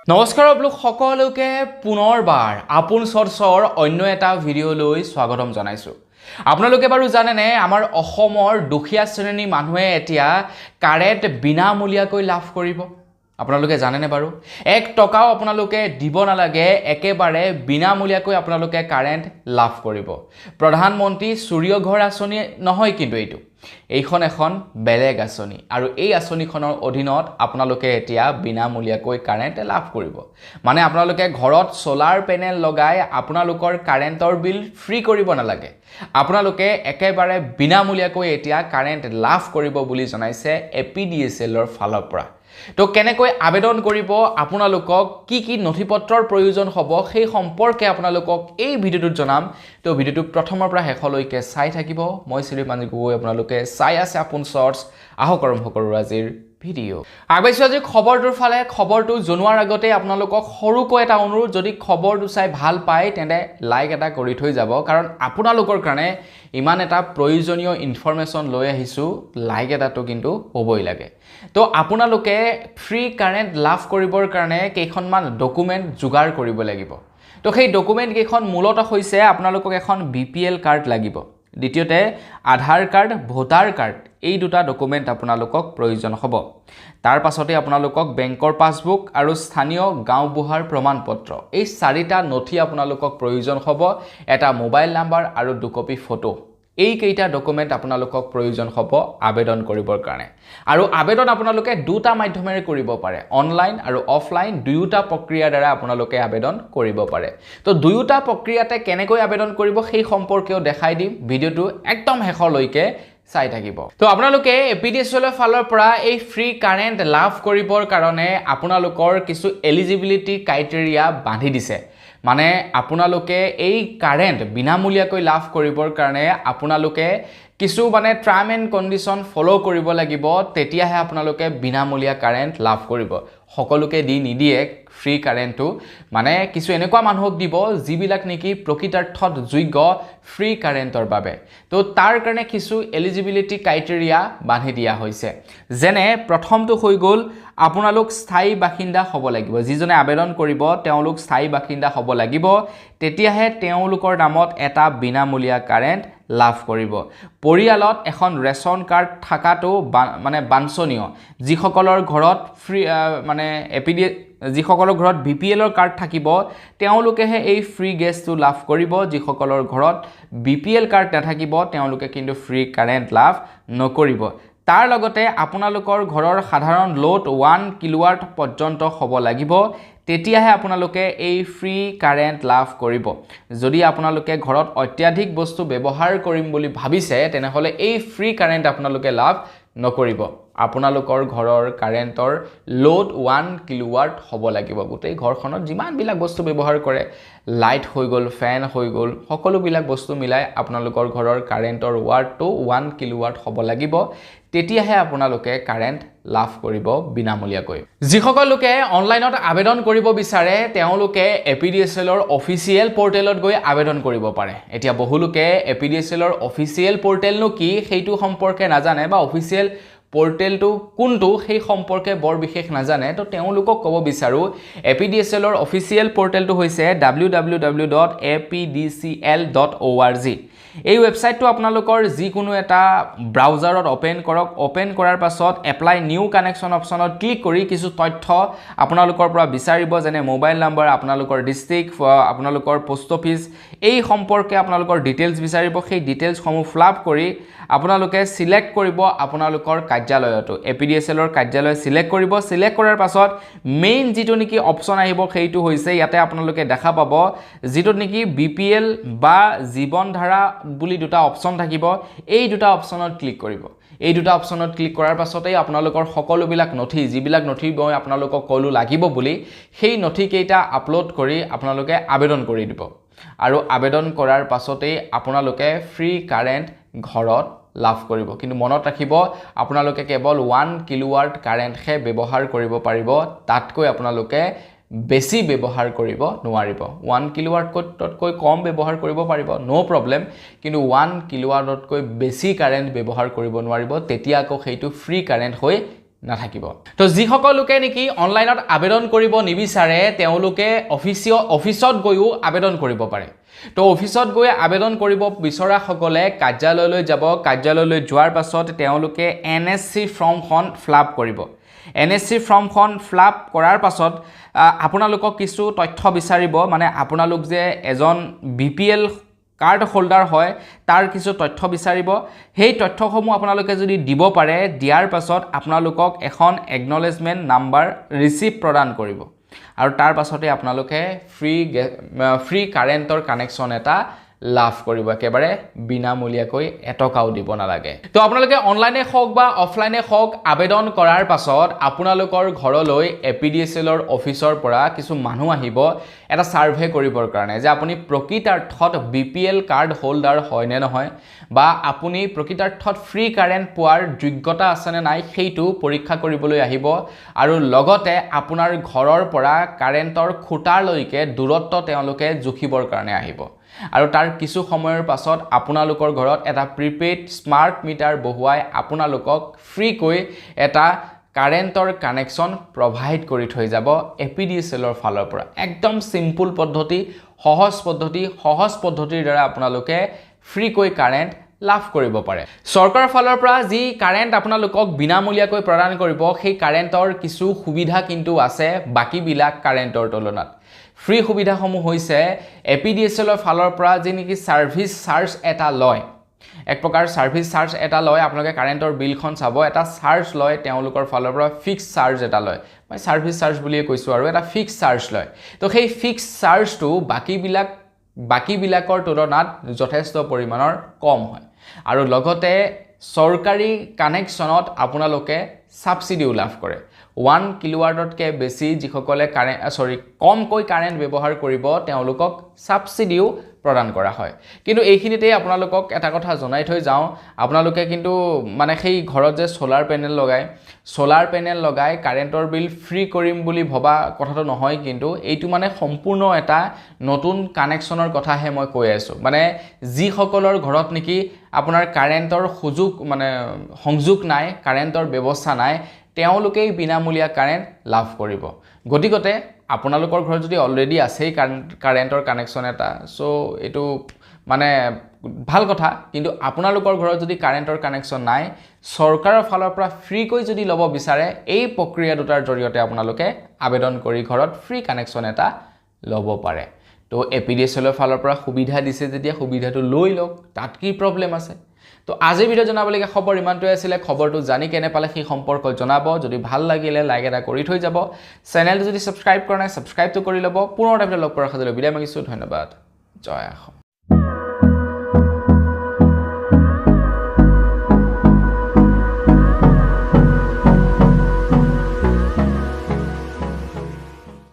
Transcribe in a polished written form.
নমস্কাৰ আপোনালোক সকলোকে পুনৰবাৰ আপোন চৰ্চৰ অন্য এটা ভিডিঅ'লৈ স্বাগতম জনাইছো। আপোনালোকে বাৰু জানেনে আমাৰ অসমৰ দুখীয়া শ্ৰেণীৰ মানুহে এতিয়া কাৰেণ্ট বিনামূলীয়াকৈ লাভ কৰিব? আপোনালোকে জানেনে বাৰু? 1 টকাও আপোনালোকে দিব নালাগে, একেবাৰে বিনামূলীয়াকৈ আপোনালোকে কাৰেণ্ট লাভ কৰিব। প্ৰধানমন্ত্ৰী সূৰ্য ঘৰ আঁচনি নহয় কিন্তু এইখন এখন বেলেগ আঁচনি আৰু এই আঁচনিখনৰ অধীনত আপোনালোকে এতিয়া বিনামূলীয়াকৈ কাৰেণ্ট লাভ কৰিব। মানে আপোনালোকে ঘৰত সোলাৰ পেনেল লগাই আপোনালোকৰ কাৰেণ্টৰ বিল ফ্ৰী কৰিব নালাগে, আপোনালোকে একেবাৰে বিনামূলীয়াকৈ এতিয়া কাৰেণ্ট লাভ কৰিব বুলি জনাইছে APDSLৰ ফালৰ পৰা। তো কেনেকৈ আবেদন কৰিব, আপোনালোকক কি নথিপত্ৰৰ প্ৰয়োজন হ'ব সেই সম্পৰ্কে আপোনালোকক এই ভিডিঅ'টোত জনাম। তো ভিডিঅ'টো প্ৰথমৰ পৰা শেষলৈকে চাই থাকিব। মই শ্ৰীমান গগৈ, আপোনালোকে চাই আছে আপোন চৰ্চ। আহক আৰম্ভ কৰোঁ আজিৰ ভিডিঅ'। আগবাইছোঁ আজি খবৰটোৰ ফালে। খবৰটো জনোৱাৰ আগতে আপোনালোকক সৰুকৈ এটা অনুৰোধ, যদি খবৰটো চাই ভাল পায় তেন্তে লাইক এটা কৰি থৈ যাব, কাৰণ আপোনালোকৰ কাৰণে ইমান এটা প্ৰয়োজনীয় ইনফৰমেশ্যন লৈ আহিছোঁ, লাইক এটাটো কিন্তু হ'বই লাগে। তো আপোনালোকে ফ্ৰী কাৰেণ্ট লাভ কৰিবৰ কাৰণে কেইখনমান ডকুমেণ্ট যোগাৰ কৰিব লাগিব। তো সেই ডকুমেণ্ট কেইখন মূলত হৈছে আপোনালোকক এখন BPL কাৰ্ড লাগিব, দ্বিতীয়তে আধাৰ কাৰ্ড, ভোটাৰ কাৰ্ড, এই দুটা ডকুমেণ্ট আপোনালোকক প্ৰয়োজন হ'ব। তাৰ পাছতে আপোনালোকক বেংকৰ পাছবুক আৰু স্থানীয় গাঁওবুঢ়াৰ প্ৰমাণপত্ৰ, এই 4টা নথি আপোনালোকক প্ৰয়োজন হ'ব। এটা মোবাইল নাম্বাৰ আৰু 2 কপি ফটো, এই কেইটা ডকুমেণ্ট আপোনালোকক প্ৰয়োজন হ'ব আবেদন কৰিবৰ কাৰণে। আৰু আবেদন আপোনালোকে দুটা মাধ্যমেৰে কৰিব পাৰে, অনলাইন আৰু অফলাইন, দুয়োটা প্ৰক্ৰিয়াৰ দ্বাৰা আপোনালোকে আবেদন কৰিব পাৰে। তো দুয়োটা প্ৰক্ৰিয়াতে কেনেকৈ আবেদন কৰিব সেই সম্পৰ্কেও দেখাই দিম, ভিডিঅ'টো একদম শেষলৈকে চাই থাকিব। তো আপোনালোকে APDSLৰ ফালৰ পৰা এই ফ্ৰী কাৰেণ্ট লাভ কৰিবৰ কাৰণে আপোনালোকৰ কিছু এলিজিবিলিটি ক্ৰাইটেৰিয়া বান্ধি দিছে। মানে আপোনালোকে এই কাৰেণ্ট বিনামূলীয়াকৈ লাভ কৰিবৰ কাৰণে আপোনালোকে কিছু টাৰ্ম এণ্ড কণ্ডিশ্যন ফ'ল' কৰিব লাগিব, তেতিয়াহে আপোনালোকে বিনামূলীয়া কাৰেণ্ট লাভ কৰিব। সকলোকে দি নিদিয়ে ফ্ৰী কাৰেণ্টটো, মানে কিছু এনেকুৱা মানুহক দিব যিবিলাক নেকি প্ৰকৃতাৰ্থত যোগ্য ফ্ৰী কাৰেণ্টৰ বাবে। তো তাৰ কাৰণে কিছু এলিজিবিলিটি ক্ৰাইটেৰিয়া বান্ধি দিয়া হৈছে। যেনে প্ৰথমটো হৈ গ'ল আপোনালোক স্থায়ী বাসিন্দা হ'ব লাগিব। যিজনে আবেদন কৰিব তেওঁলোক স্থায়ী বাসিন্দা হ'ব লাগিব, তেতিয়াহে তেওঁলোকৰ নামত এটা বিনামূলীয়া কাৰেণ্ট লাভ কৰিব। পৰিয়ালত এখন ৰেচন কাৰ্ড থকাটো বাঞ্ছনীয়। যিসকলৰ ঘৰত যিসকলৰ ঘৰত BPLৰ কাৰ্ড থাকিব তেওঁলোকেহে এই ফ্ৰী গেছটো লাভ কৰিব। যিসকলৰ ঘৰত BPL কাৰ্ড নাথাকিব তেওঁলোকে কিন্তু ফ্ৰী কাৰেণ্ট লাভ নকৰিব। তাৰ লগতে আপোনালোকৰ ঘৰৰ সাধাৰণ লোড 1 কিলোৱাট পৰ্যন্ত হ'ব লাগিব, তেতিয়াহে আপোনালোকে এই ফ্ৰী কাৰেণ্ট লাভ কৰিব। যদি আপোনালোকে ঘৰত অত্যাধিক বস্তু ব্যৱহাৰ কৰিম বুলি ভাবিছে তেনেহ'লে এই ফ্ৰী কাৰেণ্ট আপোনালোকে লাভ নকৰিব। আপোনালোকৰ ঘৰৰ কাৰেণ্টৰ লোড 1 কিলোৱাট হ'ব লাগিব। গোটেই ঘৰখনত যিমানবিলাক বস্তু ব্যৱহাৰ কৰে, লাইট হৈ গ'ল, ফেন হৈ গ'ল, সকলোবিলাক বস্তু মিলাই আপোনালোকৰ ঘৰৰ কাৰেণ্টৰ ৱাটটো 1 কিলোৱাট হ'ব লাগিব, তেতিয়াহে আপোনালোকে কাৰেণ্ট লাভ কৰিব বিনামূলীয়াকৈ। যিসকল লোকে অনলাইনত আবেদন কৰিব বিচাৰে তেওঁলোকে APDSLৰ অফিচিয়েল পৰ্টেলত গৈ আবেদন কৰিব পাৰে। এতিয়া বহু লোকে APDSLৰ অফিচিয়েল পৰ্টেলনো কি সেইটো সম্পৰ্কে নাজানে, বা অফিচিয়েল পৰ্টেলটো কোনটো সেই সম্পৰ্কে বৰ বিশেষ নাজানে। তো তেওঁলোকক ক'ব বিচাৰোঁ APDSLৰ অফিচিয়েল পৰ্টেলটো হৈছে www.apdcl.org। এই ৱেবছাইটটো আপোনালোকৰ যিকোনো এটা ব্ৰাউজাৰত অ'পেন কৰক। অ'পেন কৰাৰ পাছত এপ্লাই নিউ কানেকশ্যন অপশ্যনত ক্লিক কৰি কিছু তথ্য আপোনালোকৰ পৰা বিচাৰিব, যেনে মোবাইল নাম্বাৰ, আপোনালোকৰ ডিষ্ট্ৰিক্ট, আপোনালোকৰ পোষ্ট অফিচ, এই সম্পৰ্কে আপোনালোকৰ ডিটেইলছ বিচাৰিব। সেই ডিটেইলছসমূহ ফিলআপ কৰি আপোনালোকে সিলেক্ট কৰিব আপোনালোকৰ কাৰ্যালয়টো, APDSLৰ কাৰ্যালয় সিলেক্ট কৰিব। সিলেক্ট কৰাৰ পাছত মেইন যিটো নেকি অপশ্যন আহিব সেইটো হৈছে, ইয়াতে আপোনালোকে দেখা পাব যিটো নেকি BPL বা জীৱন ধাৰা বুলি দুটা অপশ্যন থাকিব। এই দুটা অপশ্যনত ক্লিক কৰিব। এই দুটা অপশ্যনত ক্লিক কৰাৰ পাছতেই আপোনালোকৰ সকলোবিলাক নথি, যিবিলাক নথি মই আপোনালোকক ক'লো লাগিব বুলি, সেই নথিকেইটা আপলোড কৰি আপোনালোকে আবেদন কৰি দিব। আৰু আবেদন কৰাৰ পাছতেই আপোনালোকে ফ্ৰী কাৰেণ্ট ঘৰত লাভ কৰিব। কিন্তু মনত ৰাখিব আপোনালোকে কেৱল 1 কিলোৱাট কাৰেণ্টহে ব্যৱহাৰ কৰিব পাৰিব, তাতকৈ আপোনালোকে বেছি ব্যৱহাৰ কৰিব নোৱাৰিব। 1 কিলোৱাটতকৈ কম ব্যৱহাৰ কৰিব পাৰিব, নো প্ৰব্লেম, কিন্তু 1 কিলোৱাটতকৈ বেছি কাৰেণ্ট ব্যৱহাৰ কৰিব নোৱাৰিব, তেতিয়া আকৌ সেইটো ফ্ৰী কাৰেণ্ট হৈ নাথাকিব তো যিসকল লোকে নেকি অনলাইনত আবেদন কৰিব নিবিচাৰে তেওঁলোকে অফিচত গৈও আবেদন কৰিব পাৰে তো অফিচত গৈ আবেদন কৰিব বিচৰা সকলে কাৰ্যালয়লৈ যাব কাৰ্যালয়লৈ যোৱাৰ পাছত তেওঁলোকে NSC ফৰ্মখন ফিলআপ কৰিব NSC ফৰ্মখন ফিলআপ কৰাৰ পাছত আপোনালোকক কিছু তথ্য বিচাৰিব মানে আপোনালোক যে এজন BPL কাৰ্ড হোল্ডাৰ হয় তাৰ কিছু তথ্য বিচাৰিব সেই তথ্যসমূহ আপোনালোকে যদি দিব পাৰে দিয়াৰ পাছত আপোনালোকক এখন একনলেজমেন্ট নাম্বাৰ ৰিসিভ প্ৰদান কৰিব আৰু তাৰ পাছতে আপোনালোকে ফ্ৰী কাৰেণ্টৰ কানেকচন এটা লাভ কৰিব একেবাৰে বিনামূলীয়াকৈ এটকাও দিব নালাগে তো আপোনালোকে অনলাইনে হওক বা অফলাইনে হওক আবেদন কৰাৰ পাছত আপোনালোকৰ ঘৰলৈ APDSL ৰ অফিচৰ পৰা কিছু মানুহ আহিব এটা সাৰ্ভে কৰিবৰ কাৰণে যে আপুনি প্ৰকৃতাৰ্থত BPL কাৰ্ড হোল্ডাৰ হয় নে নহয় বা আপুনি প্ৰকৃতাৰ্থত ফ্ৰী কাৰেণ্ট পোৱাৰ যোগ্যতা আছে নে নাই সেইটো পৰীক্ষা কৰিবলৈ আহিব আৰু লগতে আপোনাৰ ঘৰৰ পৰা কাৰেণ্টৰ খুঁটালৈকে দূৰত্ব তেওঁলোকে জুখিবৰ কাৰণে আহিব আৰু তাৰ কিছু সময়ৰ পাছত আপোনালোকৰ ঘৰত এটা প্ৰিপেইড স্মাৰ্ট মিটাৰ বহুৱাই আপোনালোকক ফ্ৰীকৈ এটা কাৰেণ্টৰ কানেকচন প্ৰভাইড কৰি থৈ যাব APDSL ৰ ফালৰ পৰা একদম সিম্পল পদ্ধতি সহজ পদ্ধতিৰ দ্বাৰা আপোনালোকে ফ্ৰীকৈ কাৰেণ্ট লাভ কৰিব পাৰে সৰকাৰৰ ফালৰ পৰা যি কাৰেণ্ট আপোনালোকক বিনামূলীয়াকৈ প্ৰদান কৰিব সেই কাৰেণ্টৰ কিছু সুবিধা কিন্তু আছে বাকি বিলাক কাৰেণ্টৰ তুলনাত ফ্ৰী সুবিধাসমূহ হৈছে APDSL ৰ ফালৰ পৰা যি নেকি সাৰ্ভিস চাৰ্জ এটা লয় এক প্ৰকাৰ সাৰ্ভিস চাৰ্জ এটা লয় আপোনালোকে কাৰেণ্টৰ বিলখন চাব এটা চাৰ্জ লয় তেওঁলোকৰ ফালৰ পৰা ফিক্স চাৰ্জ এটা লয় মই সাৰ্ভিস চাৰ্জ বুলিয়ে কৈছো আৰু এটা ফিক্স চাৰ্জ লয় তো সেই ফিক্স চাৰ্জটো বাকি বিলাকৰ তুলনাত যথেষ্ট পৰিমাণৰ কম হয় আৰু লগতে সৰকাৰি কানেকচনত আপোনালোকে সাবসিডিও লাভ কৰে 1 কিলোৱাটতকৈ বেছি যিসকলে কমকৈ কাৰেণ্ট ব্যৱহাৰ কৰিব তেওঁলোকক সাবসিডিও প্ৰদান কৰা হয় কিন্তু এইখিনিতে আপোনালোকক এটা কথা জনাই থৈ যাও আপোনালোকে কিন্তু মানে সেই ঘৰত যে সোলাৰ পেনেল লগাই কাৰেণ্টৰ বিল ফ্ৰী কৰিম বুলি ভবা কথাটো নহয় কিন্তু এইটো মানে সম্পূৰ্ণ এটা নতুন কানেকচনৰ কথাহে মই কৈ আছো মানে যি সকলৰ ঘৰত নেকি আপোনাৰ কাৰেণ্টৰ সংযোগ নাই কাৰেণ্টৰ ব্যৱস্থা নাই তেওঁলোকে বিনামূলীয়া কাৰেণ্ট লাভ কৰিব গতিকতে আপোনালোকৰ ঘৰত যদি অলৰেডি আছে কাৰেণ্টৰ কানেকচন এটা সো এটো মানে ভাল কথা কিন্তু আপোনালোকৰ ঘৰত যদি কাৰেণ্টৰ কানেকচন নাই সৰকাৰৰ ফালৰ পৰা ফ্ৰীকৈ যদি লব বিচাৰে এই প্ৰক্ৰিয়া দুটাৰ জৰিয়তে আপোনালোকে আবেদন কৰি ঘৰত ফ্ৰী কানেকচন এটা লব পাৰে তো APDSL ৰ ফালৰ পৰা সুবিধা দিছে যেতিয়া সুবিধাটো লৈ লওক তাত কি প্ৰবলেম আছে তো আজি ভিডিও জনাবলগীয়া খবৰ ইমানটোই আছিল খবৰটো জানি কেনে পালে সেই সম্পৰ্ক জনাব যদি ভাল লাগিলে লাইক এটা কৰি থৈ যাব চেনেলটো যদি সাবস্ক্ৰাইব কৰা নাই সাবস্ক্ৰাইবটো কৰি লব পুনৰ এটা ভিডিও লগ কৰাৰ খাজলৈ বিদায় মাগিছো ধন্যবাদ জয় অসম